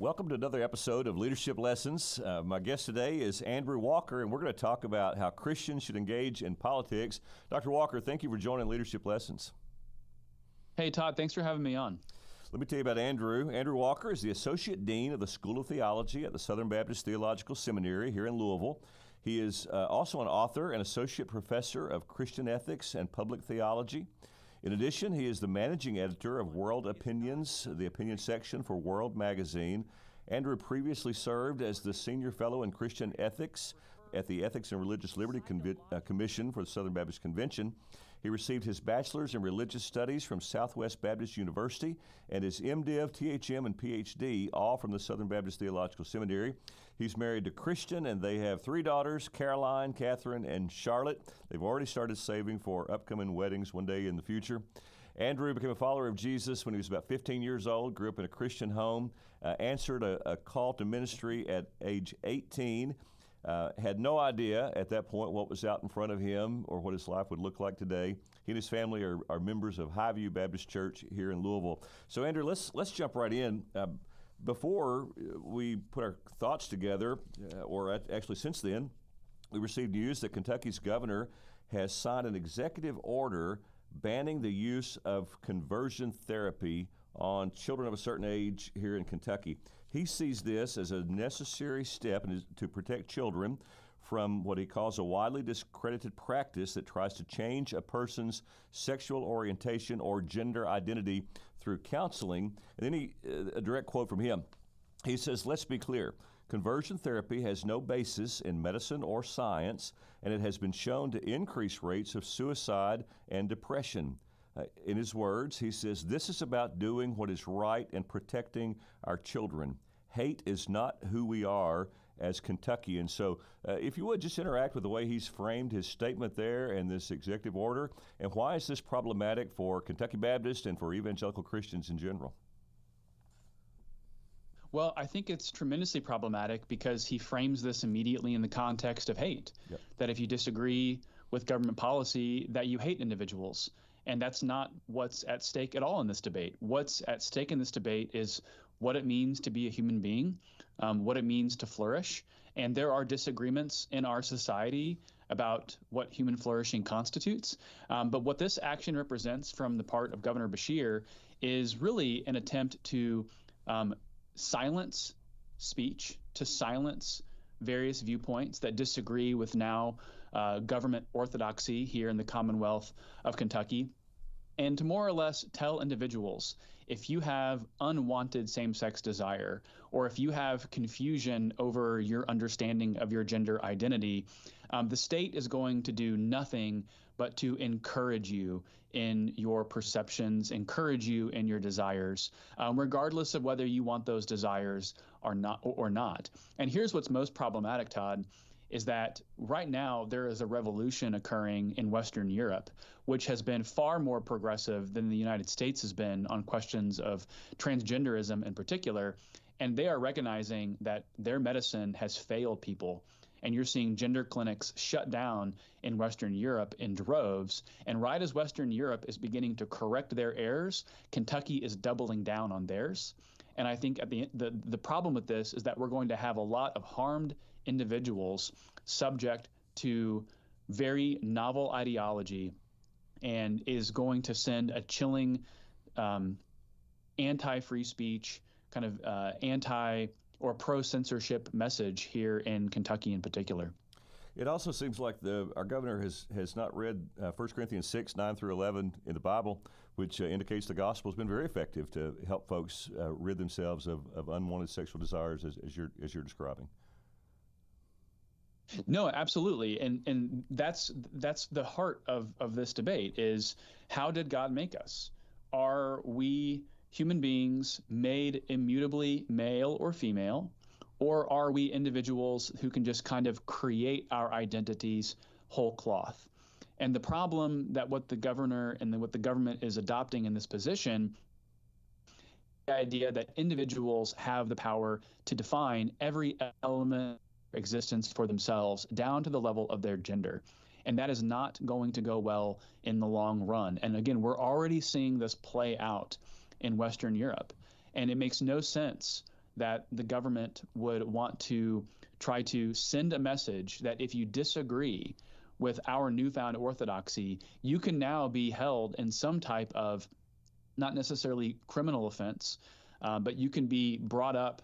Welcome to another episode of Leadership Lessons. My guest today is Andrew Walker, and we're going to talk about how Christians should engage in politics. Dr. Walker, thank you for joining Leadership Lessons. Hey, Todd, thanks for having me on. Let me tell you about Andrew. Andrew Walker is the Associate Dean of the School of Theology at the Southern Baptist Theological Seminary here in Louisville. He is also an author and Associate Professor of Christian Ethics and Public Theology. In addition, he is the managing editor of World Opinions, the opinion section for World Magazine. Andrew previously served as the Senior Fellow in Christian Ethics at the Ethics and Religious Liberty Commission for the Southern Baptist Convention. He received his bachelor's in religious studies from Southwest Baptist University and his MDiv, THM, and PhD, all from the Southern Baptist Theological Seminary. He's married to Christian, and they have three daughters, Caroline, Catherine, and Charlotte. They've already started saving for upcoming weddings one day in the future. Andrew became a follower of Jesus when he was about 15 years old, grew up in a Christian home, answered a call to ministry at age 18, had no idea at that point what was out in front of him or what his life would look like today. He and his family are members of Highview Baptist Church here in Louisville. So, Andrew, let's jump right in. Before we put our thoughts together, actually since then, we received news that Kentucky's governor has signed an executive order banning the use of conversion therapy on children of a certain age here in Kentucky. He sees this as a necessary step to protect children from what he calls a widely discredited practice that tries to change a person's sexual orientation or gender identity through counseling. And then a direct quote from him. He says, "Let's be clear. Conversion therapy has no basis in medicine or science, and it has been shown to increase rates of suicide and depression." In his words, he says, "This is about doing what is right and protecting our children. Hate is not who we are as Kentuckians." So if you would, just interact with the way he's framed his statement there and this executive order, and why is this problematic for Kentucky Baptists and for evangelical Christians in general? Well, I think it's tremendously problematic because he frames this immediately in the context of hate, that if you disagree with government policy, that you hate individuals. And that's not what's at stake at all in this debate. What's at stake in this debate is what it means to be a human being, what it means to flourish. And there are disagreements in our society about what human flourishing constitutes. But what this action represents from the part of Governor Beshear is really an attempt to silence speech, to silence various viewpoints that disagree with now government orthodoxy here in the Commonwealth of Kentucky, and to more or less tell individuals, if you have unwanted same-sex desire, or if you have confusion over your understanding of your gender identity, the state is going to do nothing but to encourage you in your perceptions, encourage you in your desires, regardless of whether you want those desires or not. And here's what's most problematic, Todd, is that right now there is a revolution occurring in Western Europe, which has been far more progressive than the United States has been on questions of transgenderism in particular. And they are recognizing that their medicine has failed people. And you're seeing gender clinics shut down in Western Europe in droves. And right as Western Europe is beginning to correct their errors, Kentucky is doubling down on theirs. And I think the problem with this is that we're going to have a lot of harmed individuals subject to very novel ideology, and is going to send a chilling anti-free speech, kind of anti or pro-censorship message here in Kentucky in particular. It also seems like our governor has not read 1 Corinthians 6, 9 through 11 in the Bible, which indicates the gospel has been very effective to help folks rid themselves of unwanted sexual desires, as you're describing. No, absolutely. And that's the heart of this debate is, how did God make us? Are we human beings made immutably male or female? Or are we individuals who can just kind of create our identities whole cloth? And the problem that what the governor and what the government is adopting in this position, the idea that individuals have the power to define every element of existence for themselves down to the level of their gender. And that is not going to go well in the long run. And again, we're already seeing this play out in Western Europe. And it makes no sense that the government would want to try to send a message that if you disagree with our newfound orthodoxy, you can now be held in some type of, not necessarily criminal offense, but you can be brought up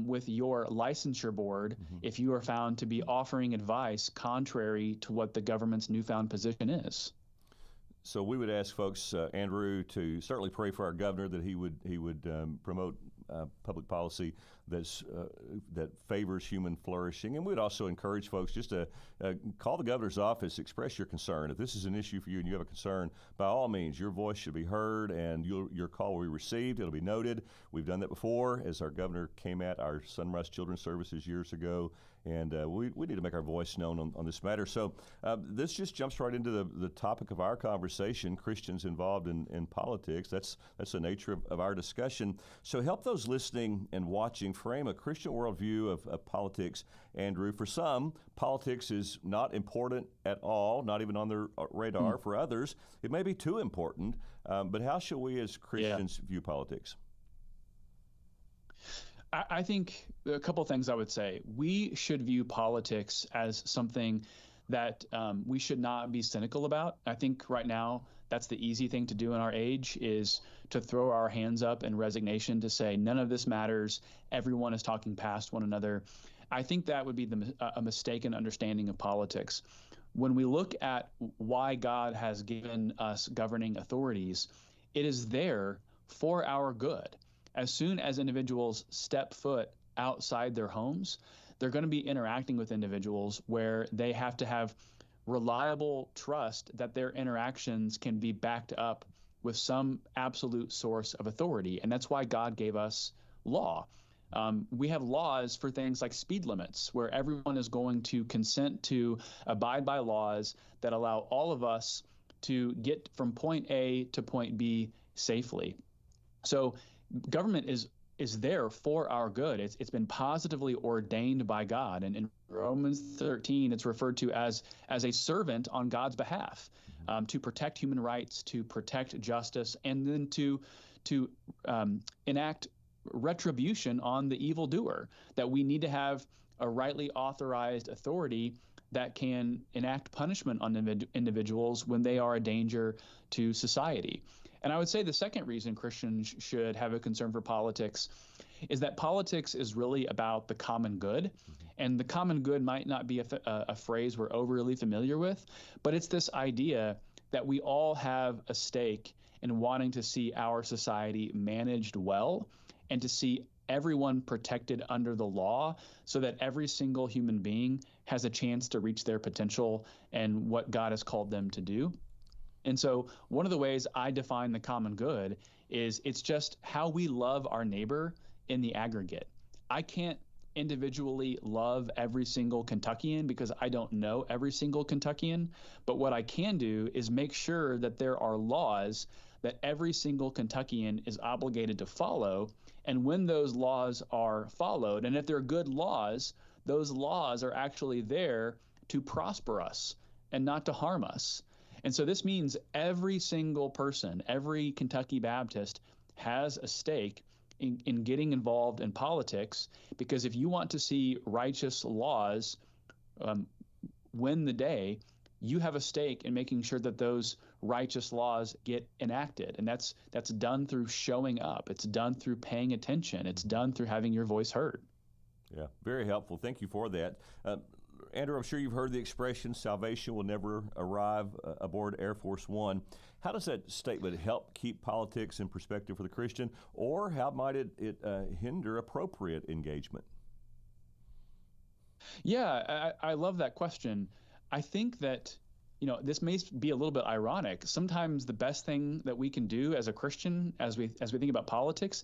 with your licensure board if you are found to be offering advice contrary to what the government's newfound position is. So we would ask folks, Andrew, to certainly pray for our governor that he would promote public policy that favors human flourishing, and we'd also encourage folks just to call the governor's office, express your concern. If this is an issue for you and you have a concern, by all means, your voice should be heard, and your call will be received. It'll be noted. We've done that before, as our governor came at our Sunrise Children's Services years ago, and we need to make our voice known on this matter. So this just jumps right into the topic of our conversation: Christians involved in politics. That's the nature of our discussion. So help those listening and watching frame a Christian worldview of politics, Andrew. For some, politics is not important at all, not even on their radar. For others, it may be too important. But how should we as Christians view politics? I think a couple of things I would say. We should view politics as something that we should not be cynical about. I think right now that's the easy thing to do in our age, is to throw our hands up in resignation to say none of this matters. Everyone is talking past one another. I think that would be a mistaken understanding of politics. When we look at why God has given us governing authorities, it is there for our good. As soon as individuals step foot outside their homes, they're going to be interacting with individuals where they have to have reliable trust that their interactions can be backed up with some absolute source of authority. And that's why God gave us law. We have laws for things like speed limits, where everyone is going to consent to abide by laws that allow all of us to get from point A to point B safely. So government is there for our good. It's been positively ordained by God. And in Romans 13, it's referred to as a servant on God's behalf, to protect human rights, to protect justice, and then to enact retribution on the evildoer. That we need to have a rightly authorized authority that can enact punishment on individuals when they are a danger to society. And I would say the second reason Christians should have a concern for politics is that politics is really about the common good. And the common good might not be a phrase we're overly familiar with, but it's this idea that we all have a stake in wanting to see our society managed well and to see everyone protected under the law so that every single human being has a chance to reach their potential and what God has called them to do. And so one of the ways I define the common good is it's just how we love our neighbor in the aggregate. I can't individually love every single Kentuckian because I don't know every single Kentuckian, but what I can do is make sure that there are laws that every single Kentuckian is obligated to follow. And when those laws are followed, and if they're good laws, those laws are actually there to prosper us and not to harm us. And so this means every single person, every Kentucky Baptist has a stake in getting involved in politics, because if you want to see righteous laws win the day, you have a stake in making sure that those righteous laws get enacted. And that's done through showing up. It's done through paying attention. It's done through having your voice heard. Yeah, very helpful. Thank you for that. Andrew, I'm sure you've heard the expression, salvation will never arrive aboard Air Force One. How does that statement help keep politics in perspective for the Christian, or how might it hinder appropriate engagement? Yeah, I love that question. I think that, this may be a little bit ironic. Sometimes the best thing that we can do as a Christian, as we think about politics,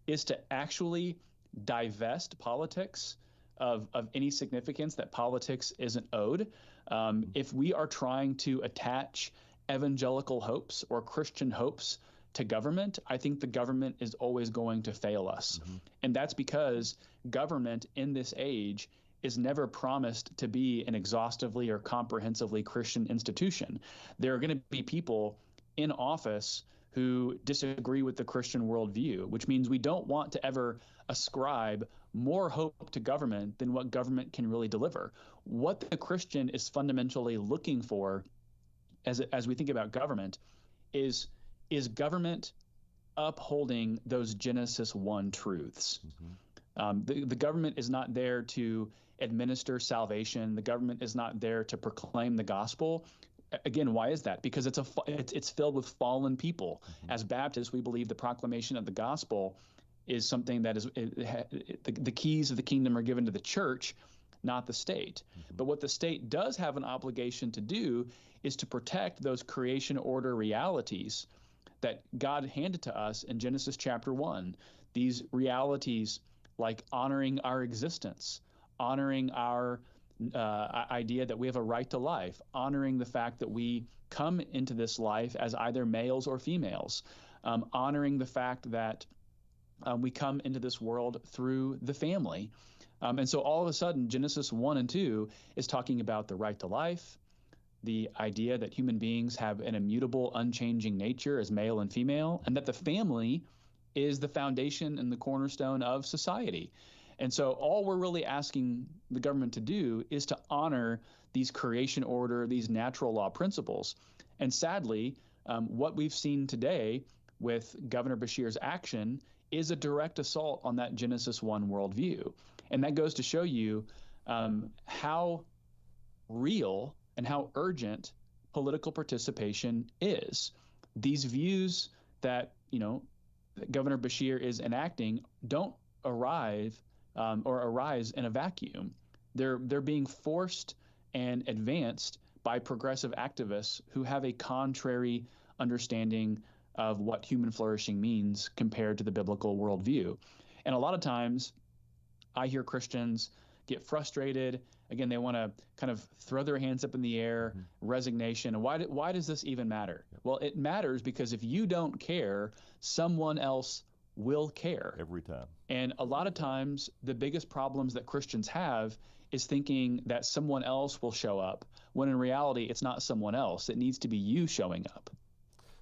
is to actually divest politics of any significance that politics isn't owed. If we are trying to attach evangelical hopes or Christian hopes to government, I think the government is always going to fail us. And that's because government in this age is never promised to be an exhaustively or comprehensively Christian institution. There are going to be people in office who disagree with the Christian worldview, which means we don't want to ever ascribe more hope to government than what government can really deliver. What the Christian is fundamentally looking for as we think about government is government upholding those Genesis 1 truths. The government is not there to administer salvation. The government is not there to proclaim the gospel. Again, why is that? Because it's filled with fallen people. As Baptists, we believe the proclamation of the gospel is something that is the keys of the kingdom are given to the church, not the state. But what the state does have an obligation to do is to protect those creation order realities that God handed to us in Genesis chapter 1. These realities like honoring our existence, honoring our idea that we have a right to life, honoring the fact that we come into this life as either males or females, honoring the fact that we come into this world through the family. And so all of a sudden, Genesis 1 and 2 is talking about the right to life, the idea that human beings have an immutable, unchanging nature as male and female, and that the family is the foundation and the cornerstone of society. And so all we're really asking the government to do is to honor these creation order, these natural law principles. And sadly, what we've seen today with Governor Beshear's action is a direct assault on that Genesis 1 worldview. And that goes to show you how real and how urgent political participation is. These views that, that Governor Beshear is enacting don't arise in a vacuum. They're being forced and advanced by progressive activists who have a contrary understanding of what human flourishing means compared to the biblical worldview. And a lot of times I hear Christians get frustrated. Again, they want to kind of throw their hands up in the air, resignation. And why does this even matter? Well, it matters because if you don't care, someone else will care. Every time. And a lot of times, the biggest problems that Christians have is thinking that someone else will show up, when in reality, it's not someone else. It needs to be you showing up.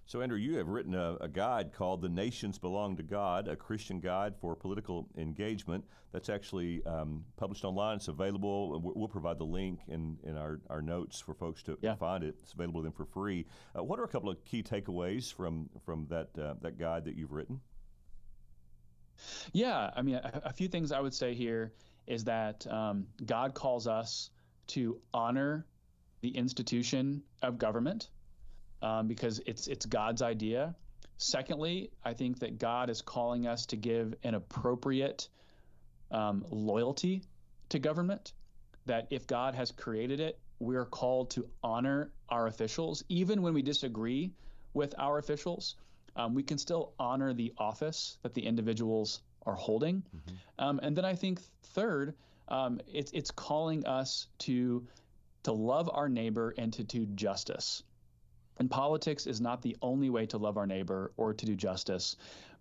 So, Andrew, you have written a guide called The Nations Belong to God, a Christian guide for political engagement. That's actually published online. It's available. We'll provide the link in our notes for folks to find it. It's available to them for free. What are a couple of key takeaways from that guide that you've written? Yeah, I mean, a few things I would say here is that God calls us to honor the institution of government because it's God's idea. Secondly, I think that God is calling us to give an appropriate loyalty to government, that if God has created it, we're called to honor our officials. Even when we disagree with our officials, we can still honor the office that the individuals are holding. And then I think third, it's calling us to love our neighbor and to do justice. And politics is not the only way to love our neighbor or to do justice,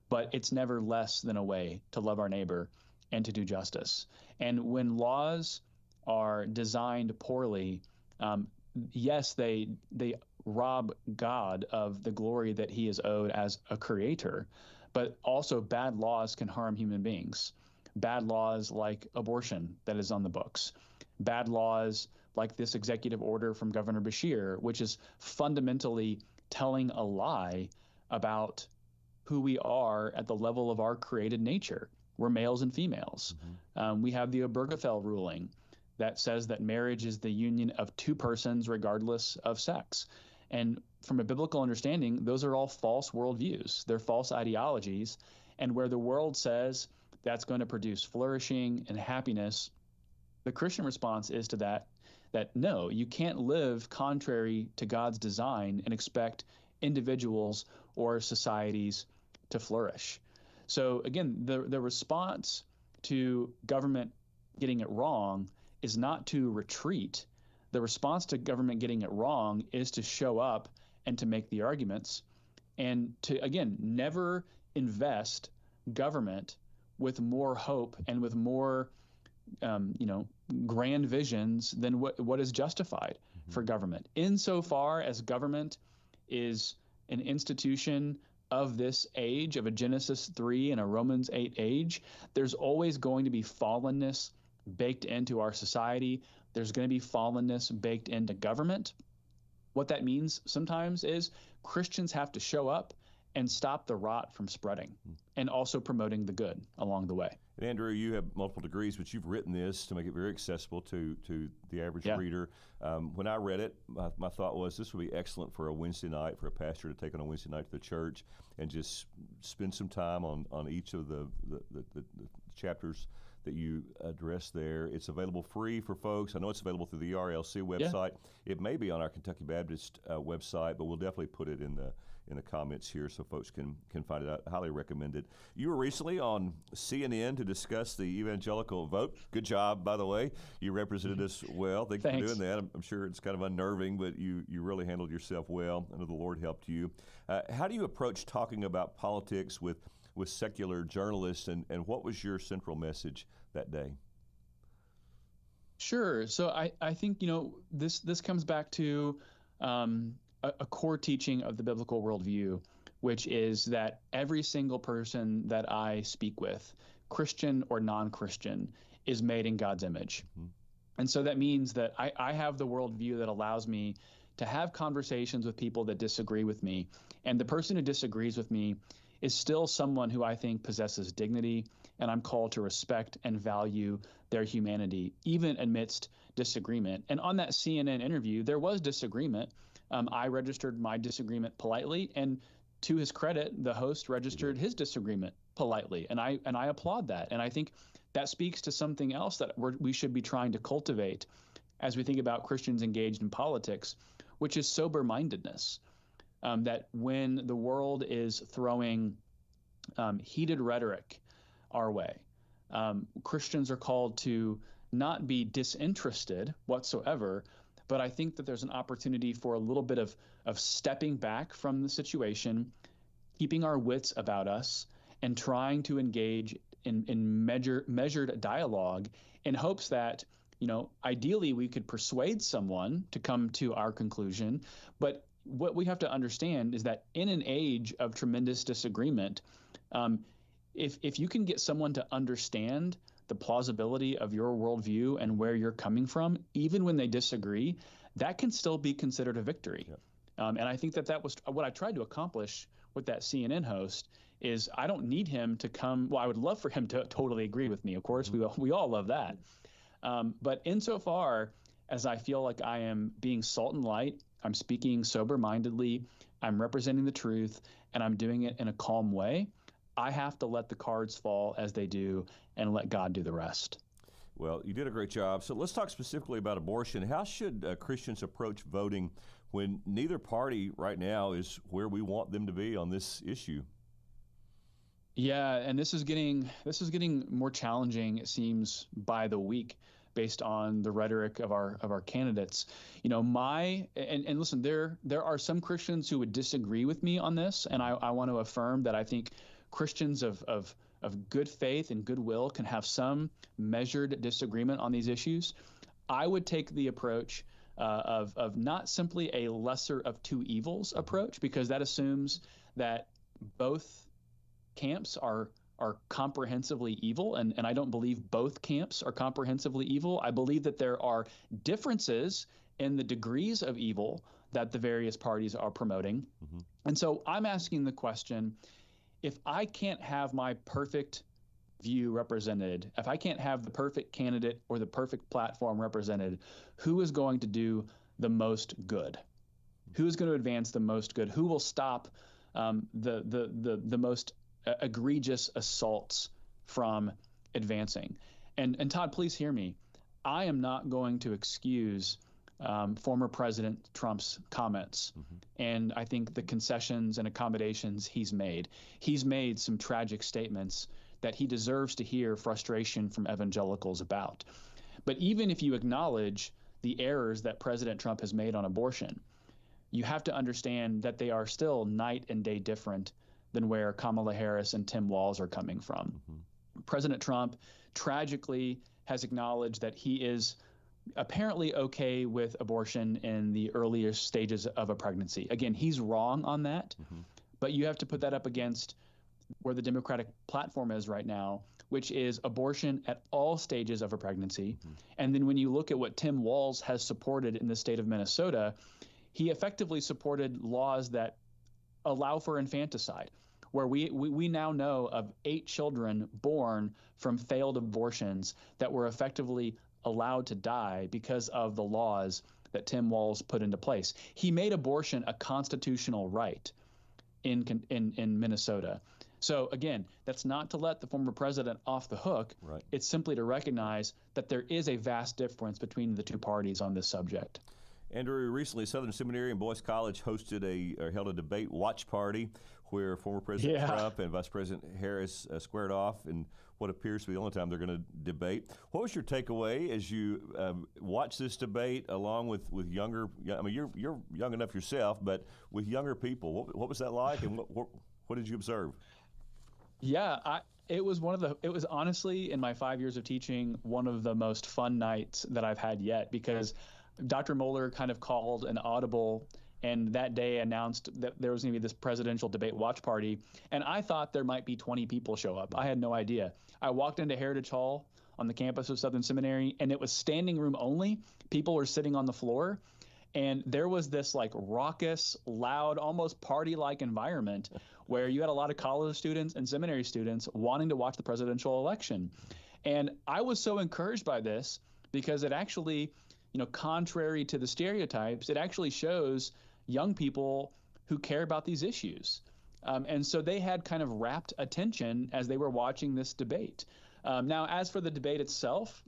but it's never less than a way to love our neighbor and to do justice. And when laws are designed poorly, yes, they rob God of the glory that he is owed as a creator, but also bad laws can harm human beings. Bad laws like abortion that is on the books, bad laws like this executive order from Governor Beshear, which is fundamentally telling a lie about who we are at the level of our created nature. We're males and females. We have the Obergefell ruling that says that marriage is the union of two persons regardless of sex. And from a biblical understanding, those are all false worldviews. They're false ideologies. And where the world says that's going to produce flourishing and happiness, the Christian response is to that no, you can't live contrary to God's design and expect individuals or societies to flourish. So again, the response to government getting it wrong is not to retreat. The response to government getting it wrong is to show up and to make the arguments and to, again, never invest government with more hope and with more, grand visions than what is justified for government. Insofar as government is an institution of this age, of a Genesis 3 and a Romans 8 age, there's always going to be fallenness baked into our society. There's going to be fallenness baked into government. What that means sometimes is Christians have to show up and stop the rot from spreading, and also promoting the good along the way. And Andrew, you have multiple degrees, but you've written this to make it very accessible to the average reader. When I read it, my thought was this would be excellent for a Wednesday night, for a pastor to take on a Wednesday night to the church and just spend some time on each of the chapters that you address there. It's available free for folks. I know it's available through the ERLC website. It may be on our Kentucky Baptist website, but we'll definitely put it in the comments here so folks can find it out. Highly recommend it. You were recently on CNN to discuss the evangelical vote. Good job, by the way. You represented us well. Thanks for doing that. I'm sure it's kind of unnerving, but you really handled yourself well. I know the Lord helped you. How do you approach talking about politics with secular journalists, and what was your central message that day? Sure. So I think, this comes back to a core teaching of the biblical worldview, which is that every single person that I speak with, Christian or non-Christian, is made in God's image. Mm-hmm. And so that means that I have the worldview that allows me to have conversations with people that disagree with me. And the person who disagrees with me is still someone who I think possesses dignity, and I'm called to respect and value their humanity, even amidst disagreement. And on that CNN interview, there was disagreement. I registered my disagreement politely, and to his credit, the host registered his disagreement politely, and I applaud that. And I think that speaks to something else that we should be trying to cultivate as we think about Christians engaged in politics, which is sober-mindedness. That when the world is throwing heated rhetoric our way, Christians are called to not be disinterested whatsoever, but I think that there's an opportunity for a little bit of stepping back from the situation, keeping our wits about us, and trying to engage in measured dialogue in hopes that, ideally we could persuade someone to come to our conclusion. But what we have to understand is that in an age of tremendous disagreement, if you can get someone to understand the plausibility of your worldview and where you're coming from, even when they disagree, that can still be considered a victory. Yeah. And I think that was what I tried to accomplish with that CNN host. Is I don't need him to come. Well, I would love for him to totally agree with me. Of course, we all love that. But insofar as I feel like I am being salt and light, I'm speaking sober-mindedly, I'm representing the truth, and I'm doing it in a calm way, I have to let the cards fall as they do and let God do the rest. Well, you did a great job. So let's talk specifically about abortion. How should Christians approach voting when neither party right now is where we want them to be on this issue? Yeah, and this is getting more challenging, it seems, by the week, based on the rhetoric of our candidates. And listen, there are some Christians who would disagree with me on this, and I want to affirm that I think Christians of good faith and goodwill can have some measured disagreement on these issues. I would take the approach of not simply a lesser of two evils approach, because that assumes that both camps are comprehensively evil, and I don't believe both camps are comprehensively evil. I believe that there are differences in the degrees of evil that the various parties are promoting. Mm-hmm. And so I'm asking the question, if I can't have my perfect view represented, if I can't have the perfect candidate or the perfect platform represented, who is going to do the most good? Who is going to advance the most good? Who will stop the most egregious assaults from advancing? And Todd, please hear me. I am not going to excuse former President Trump's comments. Mm-hmm. And I think the concessions and accommodations he's made. He's made some tragic statements that he deserves to hear frustration from evangelicals about. But even if you acknowledge the errors that President Trump has made on abortion, you have to understand that they are still night and day different than where Kamala Harris and Tim Walz are coming from. Mm-hmm. President Trump tragically has acknowledged that he is apparently okay with abortion in the earlier stages of a pregnancy. Again, he's wrong on that, mm-hmm. But you have to put that up against where the Democratic platform is right now, which is abortion at all stages of a pregnancy. And then when you look at what Tim Walz has supported in the state of Minnesota, he effectively supported laws that allow for infanticide, where we now know of 8 children born from failed abortions that were effectively allowed to die because of the laws that Tim Walz put into place. He made abortion a constitutional right in Minnesota. So again, that's not to let the former president off the hook. Right. It's simply to recognize that there is a vast difference between the two parties on this subject. Andrew, recently Southern Seminary and Boyce College held a debate watch party where former President Trump and Vice President Harris squared off in what appears to be the only time they're going to debate. What was your takeaway as you watched this debate along with younger? I mean, you're young enough yourself, but with younger people, what was that like, and what did you observe? Yeah, it was honestly, in my 5 years of teaching, one of the most fun nights that I've had yet, because Dr. Moeller kind of called an audible and that day announced that there was going to be this presidential debate watch party. And I thought there might be 20 people show up. I had no idea. I walked into Heritage Hall on the campus of Southern Seminary, and it was standing room only. People were sitting on the floor. And there was this like raucous, loud, almost party-like environment where you had a lot of college students and seminary students wanting to watch the presidential election. And I was so encouraged by this because it actually, contrary to the stereotypes, it actually shows young people who care about these issues. And so they had kind of rapt attention as they were watching this debate. Now, as for the debate itself,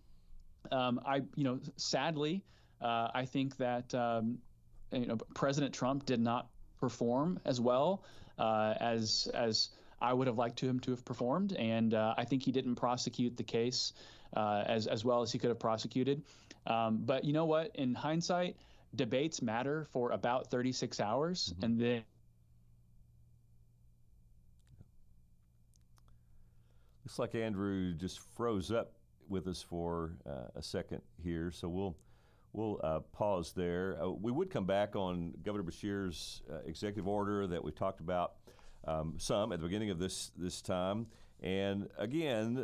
sadly, I think that President Trump did not perform as well as I would have liked him to have performed, and I think he didn't prosecute the case as well as he could have prosecuted. But you know what? In hindsight, debates matter for about 36 hours, and then. Looks like Andrew just froze up with us for a second here, so we'll pause there. We would come back on Governor Beshear's executive order that we talked about some at the beginning of this time. And again,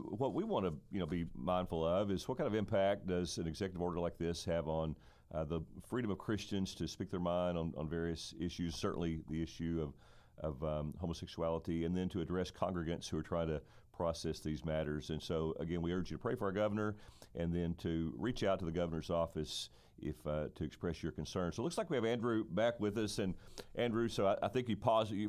what we want to be mindful of is what kind of impact does an executive order like this have on the freedom of Christians to speak their mind on various issues, certainly the issue of homosexuality, and then to address congregants who are trying to process these matters. And so, again, we urge you to pray for our governor and then to reach out to the governor's office to express your concerns. So it looks like we have Andrew back with us. And Andrew, so I think you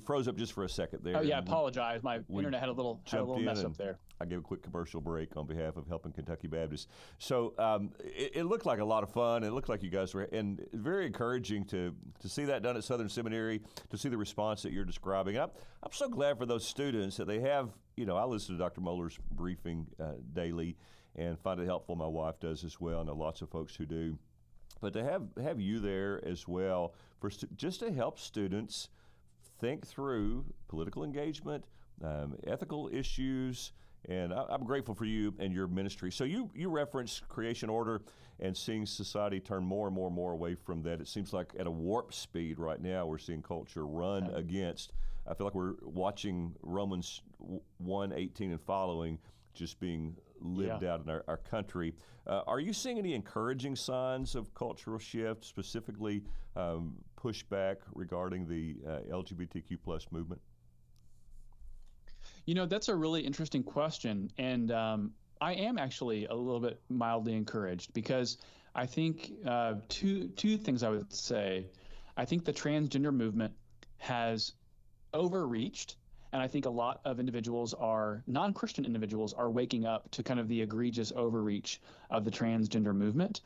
froze up just for a second there. Oh, yeah, I apologize. My internet had a little mess up there. I gave a quick commercial break on behalf of Helping Kentucky Baptist. So it looked like a lot of fun. It looked like you guys were, and very encouraging to see that done at Southern Seminary, to see the response that you're describing. I'm so glad for those students that they have, I listen to Dr. Moeller's briefing daily and find it helpful. My wife does as well. I know lots of folks who do. But to have you there as well just to help students think through political engagement, ethical issues, and I'm grateful for you and your ministry. So you referenced creation order and seeing society turn more and more away from that. It seems like at a warp speed right now we're seeing culture run against. I feel like we're watching Romans 1:18 and following just being lived out in our country. Are you seeing any encouraging signs of cultural shift, specifically pushback regarding the LGBTQ plus movement? That's a really interesting question. And I am actually a little bit mildly encouraged because I think two things I would say. I think the transgender movement has overreached. And I think a lot of non-Christian individuals are waking up to kind of the egregious overreach of the transgender movement.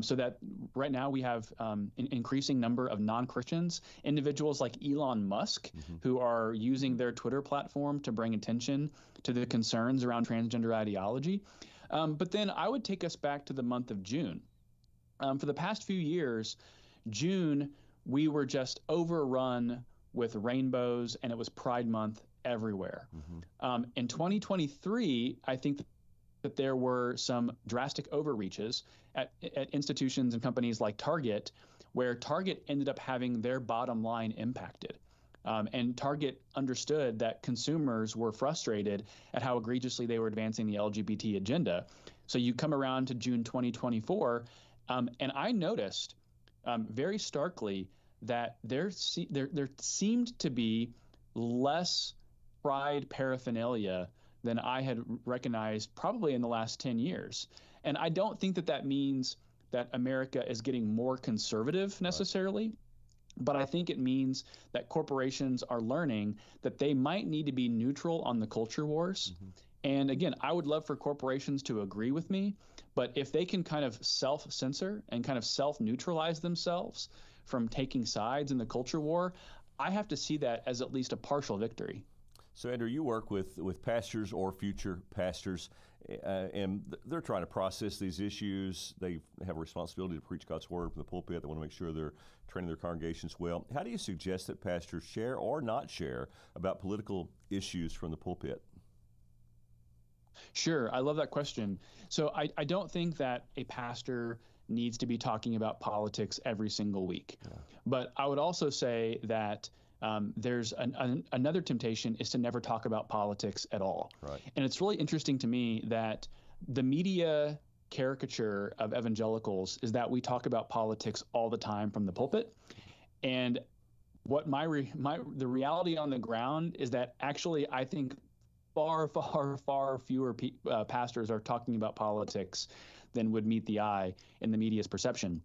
So that right now we have an increasing number of non-Christians, individuals like Elon Musk, who are using their Twitter platform to bring attention to the concerns around transgender ideology. But then I would take us back to the month of June. For the past few years, June, we were just overrun with rainbows, and it was Pride Month everywhere. In 2023, I think that there were some drastic overreaches at institutions and companies like Target, where Target ended up having their bottom line impacted. And Target understood that consumers were frustrated at how egregiously they were advancing the LGBT agenda. So you come around to June 2024, and I noticed very starkly that there seemed to be less pride paraphernalia than I had recognized probably in the last 10 years. And I don't think that that means that America is getting more conservative necessarily. Right. But I think it means that corporations are learning that they might need to be neutral on the culture wars. Mm-hmm. And again, I would love for corporations to agree with me, but if they can kind of self-censor and kind of self-neutralize themselves from taking sides in the culture war, I have to see that as at least a partial victory. So, Andrew, you work with pastors or future pastors, and they're trying to process these issues. They have a responsibility to preach God's word from the pulpit. They want to make sure they're training their congregations well. How do you suggest that pastors share or not share about political issues from the pulpit? Sure. I love that question. So I don't think that a pastor needs to be talking about politics every single week. Yeah. But I would also say that there's another temptation is to never talk about politics at all. Right. And it's really interesting to me that the media caricature of evangelicals is that we talk about politics all the time from the pulpit. And what the reality on the ground is that actually I think far fewer pastors are talking about politics than would meet the eye in the media's perception.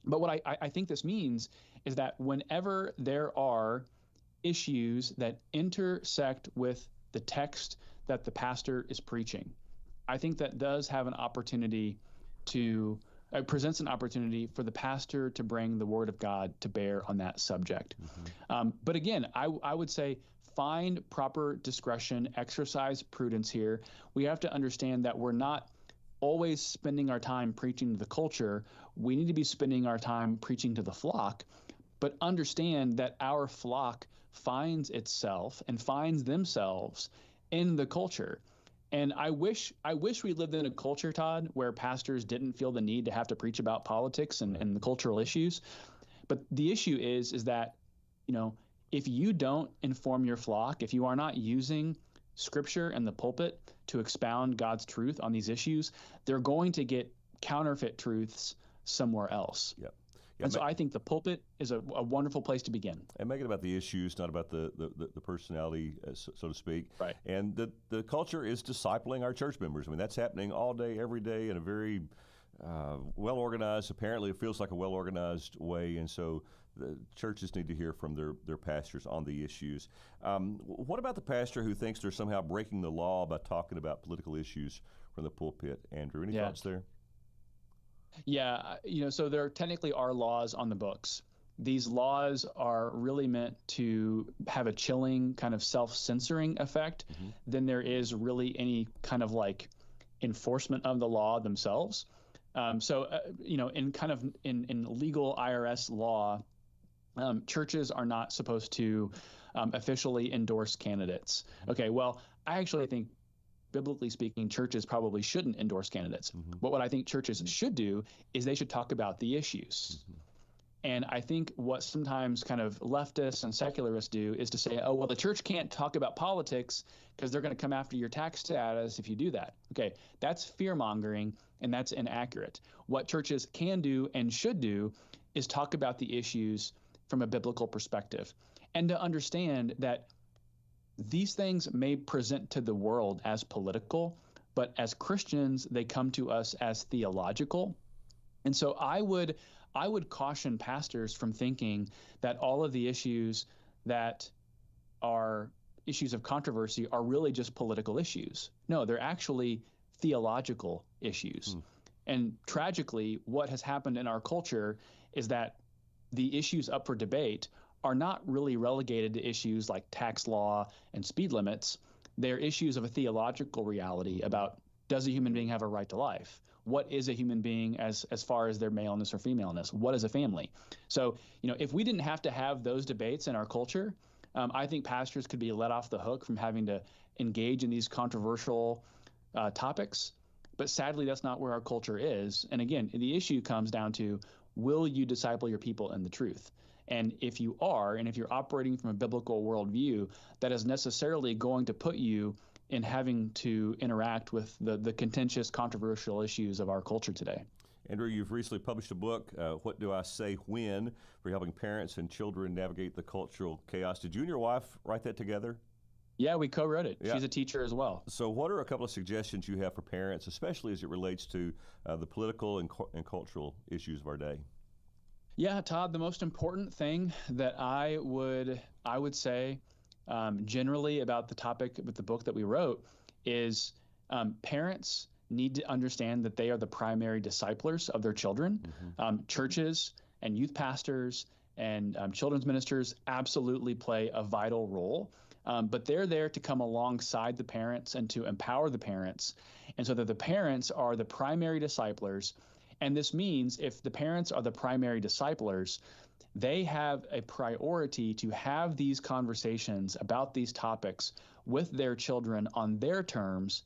But what I think this means is that whenever there are issues that intersect with the text that the pastor is preaching, I think that does have an opportunity to presents an opportunity for the pastor to bring the word of God to bear on that subject. Mm-hmm. But again, I would say find proper discretion, exercise prudence here. We have to understand that we're not always spending our time preaching to the culture. We need to be spending our time preaching to the flock, but understand that our flock finds itself and finds themselves in the culture. And I wish we lived in a culture, Todd, where pastors didn't feel the need to have to preach about politics and the cultural issues. But the issue is that, if you don't inform your flock, if you are not using Scripture and the pulpit to expound God's truth on these issues, they're going to get counterfeit truths somewhere else. Yep. And so I think the pulpit is a wonderful place to begin. And make it about the issues, not about the personality, so to speak. Right. And the culture is discipling our church members. I mean, that's happening all day, every day in a very well-organized, apparently it feels like a well-organized way. And so the churches need to hear from their pastors on the issues. What about the pastor who thinks they're somehow breaking the law by talking about political issues from the pulpit? Andrew, any thoughts there? Yeah, so there technically are laws on the books. These laws are really meant to have a chilling kind of self-censoring effect than there is really any kind of like enforcement of the law themselves. In legal IRS law, churches are not supposed to officially endorse candidates. Okay, well, I actually think, biblically speaking, churches probably shouldn't endorse candidates. Mm-hmm. But what I think churches should do is they should talk about the issues. Mm-hmm. And I think what sometimes kind of leftists and secularists do is to say, oh, well, the church can't talk about politics because they're going to come after your tax status if you do that. Okay, that's fear-mongering, and that's inaccurate. What churches can do and should do is talk about the issues from a biblical perspective, and to understand that these things may present to the world as political, but as Christians, they come to us as theological. And so I would caution pastors from thinking that all of the issues that are issues of controversy are really just political issues. No, they're actually theological issues. And tragically, what has happened in our culture is that the issues up for debate are not really relegated to issues like tax law and speed limits. They're issues of a theological reality about, does a human being have a right to life? What is a human being as far as their maleness or femaleness? What is a family? So, if we didn't have to have those debates in our culture, I think pastors could be let off the hook from having to engage in these controversial topics. But sadly, that's not where our culture is. And again, the issue comes down to, will you disciple your people in the truth? And if you are, and if you're operating from a biblical worldview, that is necessarily going to put you in having to interact with the contentious, controversial issues of our culture today. Andrew, you've recently published a book, What Do I Say When, for helping parents and children navigate the cultural chaos. Did you and your wife write that together? Yeah, we co-wrote it. Yeah. She's a teacher as well. So what are a couple of suggestions you have for parents, especially as it relates to the political and cultural issues of our day? Yeah, Todd, the most important thing that I would say generally about the topic with the book that we wrote is parents need to understand that they are the primary disciplers of their children. Churches and youth pastors and children's ministers absolutely play a vital role, but they're there to come alongside the parents and to empower the parents, and so that the parents are the primary disciplers. And this means if the parents are the primary disciplers, they have a priority to have these conversations about these topics with their children on their terms.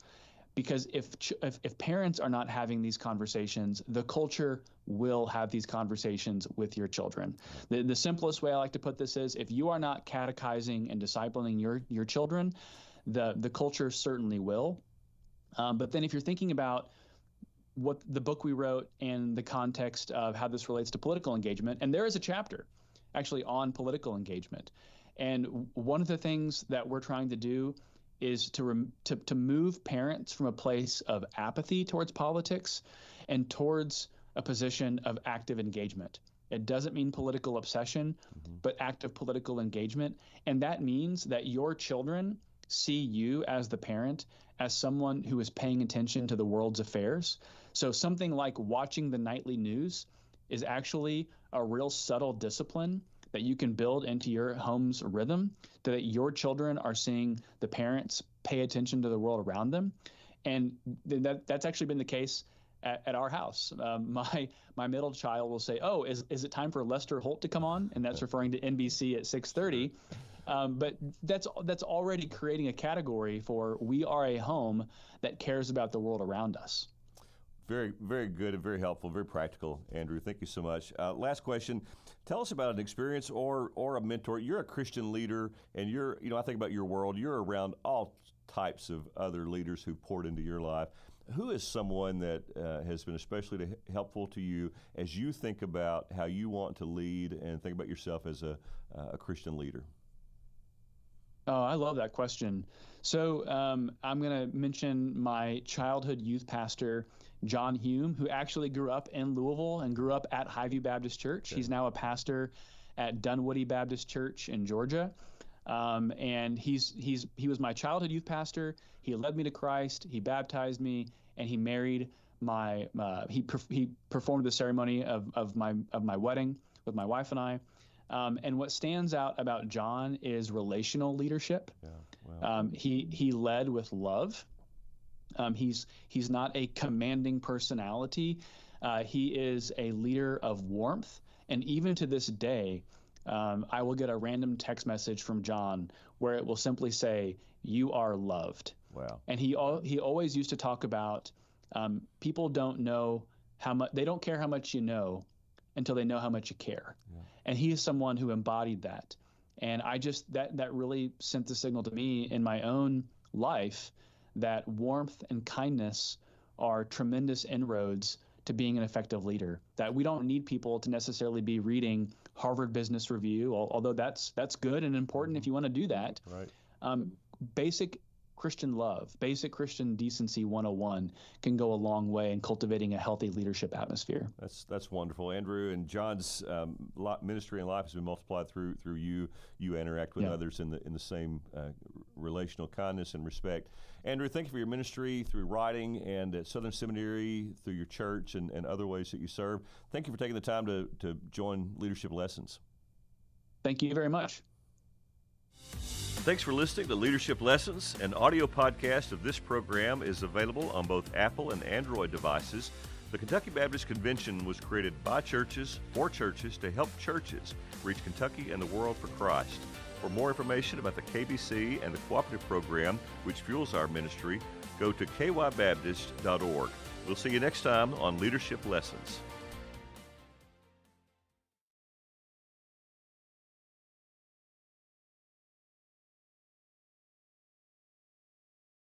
Because if parents are not having these conversations, the culture will have these conversations with your children. The simplest way I like to put this is, if you are not catechizing and discipling your children, the culture certainly will. But then if you're thinking about what the book we wrote in the context of how this relates to political engagement, and there is a chapter actually on political engagement. And one of the things that we're trying to do is to move parents from a place of apathy towards politics and towards a position of active engagement. It doesn't mean political obsession, but active political engagement. And that means that your children see you as the parent as someone who is paying attention to the world's affairs. So something like watching the nightly news is actually a real subtle discipline that you can build into your home's rhythm, so that your children are seeing the parents pay attention to the world around them. And that's actually been the case at our house. My middle child will say, "Oh, is it time for Lester Holt to come on?" And that's referring to NBC at 6:30. But that's already creating a category for we are a home that cares about the world around us. Very, very good and very helpful, very practical, Andrew. Thank you so much. Last question. Tell us about an experience or a mentor. You're a Christian leader, and I think about your world. You're around all types of other leaders who poured into your life. Who is someone that has been especially helpful to you as you think about how you want to lead and think about yourself as a Christian leader? Oh, I love that question. So I'm going to mention my childhood youth pastor, John Hume, who actually grew up in Louisville and grew up at Highview Baptist Church. Okay. He's now a pastor at Dunwoody Baptist Church in Georgia. And he was my childhood youth pastor. He led me to Christ. He baptized me, and he married he performed the ceremony of my wedding with my wife and I. And what stands out about John is relational leadership. Yeah, wow. He led with love. He's not a commanding personality. He is a leader of warmth. And even to this day, I will get a random text message from John where it will simply say, "You are loved." Wow. And he always used to talk about people don't know how much, they don't care how much you know until they know how much you care. Yeah. And he is someone who embodied that. And I just, that really sent the signal to me in my own life that warmth and kindness are tremendous inroads to being an effective leader, that we don't need people to necessarily be reading Harvard Business Review, although that's good and important if you want to do that. Right. Basic Christian love, basic Christian decency 101 can go a long way in cultivating a healthy leadership atmosphere. That's wonderful, Andrew. And John's ministry and life has been multiplied through you. You interact with others in the same relational kindness and respect. Andrew, thank you for your ministry through writing and at Southern Seminary, through your church and other ways that you serve. Thank you for taking the time to join Leadership Lessons. Thank you very much. Thanks for listening to Leadership Lessons. An audio podcast of this program is available on both Apple and Android devices. The Kentucky Baptist Convention was created by churches for churches to help churches reach Kentucky and the world for Christ. For more information about the KBC and the cooperative program which fuels our ministry, go to kybaptist.org. We'll see you next time on Leadership Lessons.